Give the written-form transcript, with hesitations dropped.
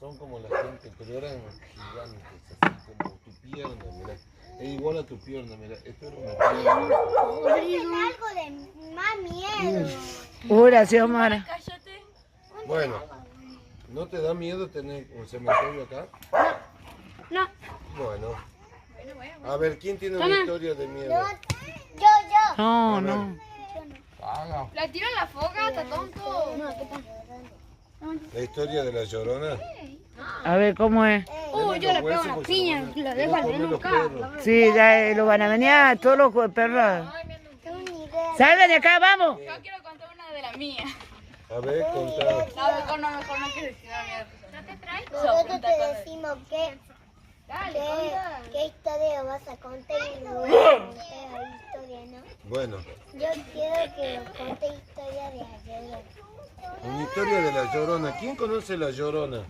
Son como la gente, pero eran gigantes, así como tu pierna, mirá. Es igual a tu pierna, mirá. Esto era una pierna. Algo de más miedo. Gracias, Omar. Cállate. Bueno, ¿no te da miedo tener un cementerio acá? No. Bueno. A ver, ¿quién tiene una historia de miedo? Yo. No, no. Haga. La tiro en la foca, está tonto. No, ¿qué pasa? La historia de la Llorona. A ver, ¿cómo es? Yo le pego una piña y lo dejo al nunca. Sí, ya lo van a venir todos los perros. Tengo una idea. ¡Salgan de acá, vamos! Yo quiero contar una de la mía. A ver, contá. No, mejor no quiero decir la mía. ¿No te traes? Nosotros te decimos qué historia vas a contar y luego contar la historia, ¿no? Bueno, Yo quiero que nos conte historia de ayer. una historia de la Llorona. ¿Quién conoce la Llorona?